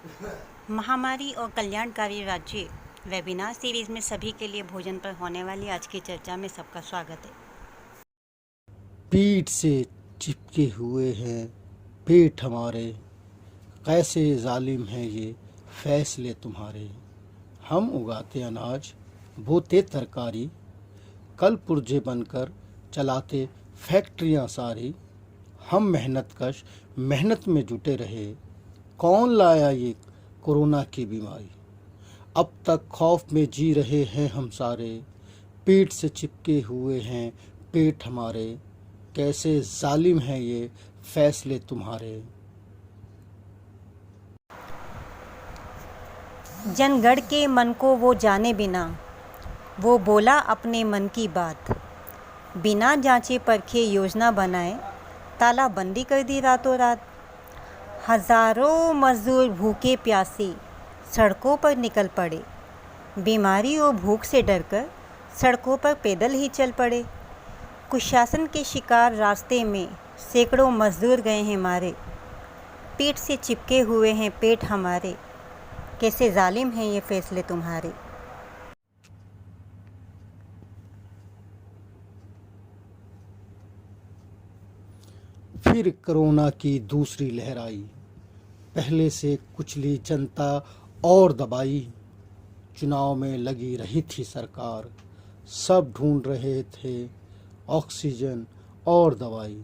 महामारी और कल्याणकारी राज्य वेबिनार सीरीज में सभी के लिए भोजन पर होने वाली आज की चर्चा में सबका स्वागत है। पीठ से चिपके हुए हैं पेट हमारे, कैसे जालिम हैं ये फैसले तुम्हारे। हम उगाते अनाज, बोते तरकारी, कल पुर्जे बनकर चलाते फैक्ट्रियां सारी। हम मेहनतकश मेहनत में जुटे रहे, कौन लाया ये कोरोना की बीमारी। अब तक खौफ में जी रहे हैं हम सारे, पीठ से चिपके हुए हैं पेट हमारे, कैसे जालिम हैं ये फैसले तुम्हारे। जनगण के मन को वो जाने बिना, वो बोला अपने मन की बात। बिना जांचे परखे योजना बनाए, तालाबंदी कर दी रातों रात। हजारों मजदूर भूखे प्यासे सड़कों पर निकल पड़े, बीमारी और भूख से डरकर सड़कों पर पैदल ही चल पड़े। कुशासन के शिकार रास्ते में सैकड़ों मजदूर गए हैं मारे, पीठ से चिपके हुए हैं पेट हमारे, कैसे जालिम हैं ये फैसले तुम्हारे। फिर कोरोना की दूसरी लहर आई, पहले से कुचली जनता और दबाई। चुनाव में लगी रही थी सरकार, सब ढूंढ रहे थे ऑक्सीजन और दवाई।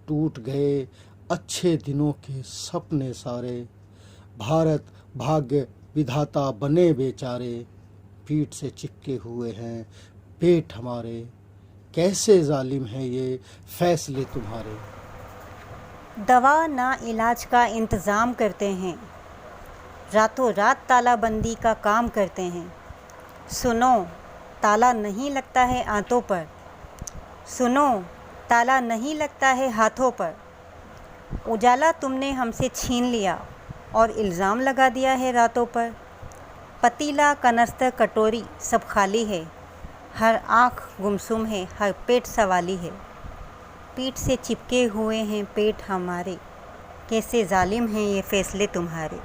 टूट गए अच्छे दिनों के सपने सारे, भारत भाग्य विधाता बने बेचारे। पीठ से चिपके हुए हैं पेट हमारे, कैसे जालिम हैं ये फैसले तुम्हारे। दवा ना इलाज का इंतज़ाम करते हैं, रातों रात तालाबंदी का काम करते हैं। सुनो, ताला नहीं लगता है आंतों पर, सुनो, ताला नहीं लगता है हाथों पर। उजाला तुमने हमसे छीन लिया और इल्ज़ाम लगा दिया है रातों पर। पतीला कनस्तर कटोरी सब खाली है, हर आँख गुमसुम है, हर पेट सवाली है। पीठ से चिपके हुए हैं पेट हमारे, कैसे जालिम हैं ये फैसले तुम्हारे।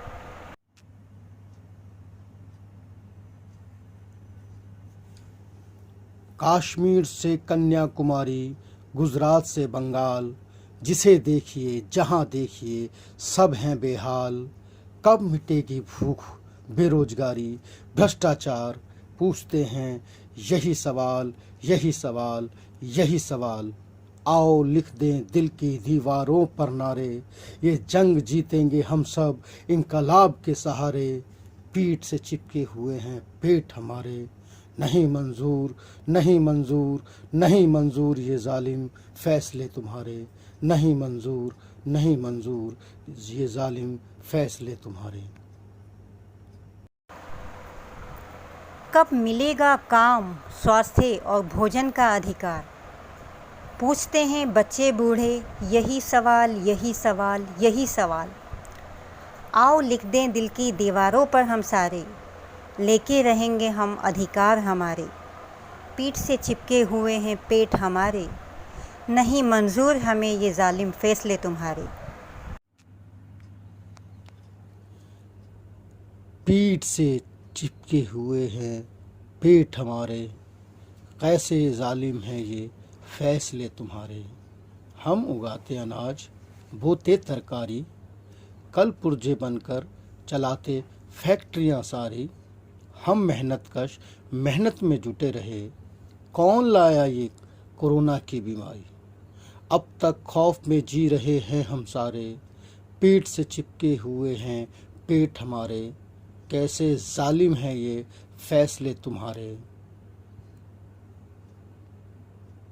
कश्मीर से कन्याकुमारी, गुजरात से बंगाल, जिसे देखिए जहाँ देखिए सब हैं बेहाल। कब मिटेगी भूख, बेरोजगारी, भ्रष्टाचार, पूछते हैं यही सवाल, यही सवाल, यही सवाल। आओ लिख दें दिल की दीवारों पर नारे, ये जंग जीतेंगे हम सब इनकलाब के सहारे। पीठ से चिपके हुए हैं पेट हमारे, नहीं मंजूर, नहीं मंजूर, नहीं मंजूर ये जालिम फैसले तुम्हारे। नहीं मंजूर, नहीं मंजूर ये जालिम फैसले तुम्हारे। कब मिलेगा काम, स्वास्थ्य और भोजन का अधिकार, पूछते हैं बच्चे बूढ़े यही सवाल, यही सवाल, यही सवाल। आओ लिख दें दिल की दीवारों पर हम सारे, लेके रहेंगे हम अधिकार हमारे। पीठ से चिपके हुए हैं पेट हमारे, नहीं मंजूर हमें ये जालिम फैसले तुम्हारे। पीठ से चिपके हुए हैं पेट हमारे, कैसे जालिम हैं ये फैसले तुम्हारे। हम उगाते अनाज, बोते तरकारी, कल पुर्जे बनकर चलाते फैक्ट्रियां सारी। हम मेहनतकश मेहनत में जुटे रहे, कौन लाया ये कोरोना की बीमारी। अब तक खौफ में जी रहे हैं हम सारे, पीठ से चिपके हुए हैं पेट हमारे, कैसे जालिम हैं ये फैसले तुम्हारे।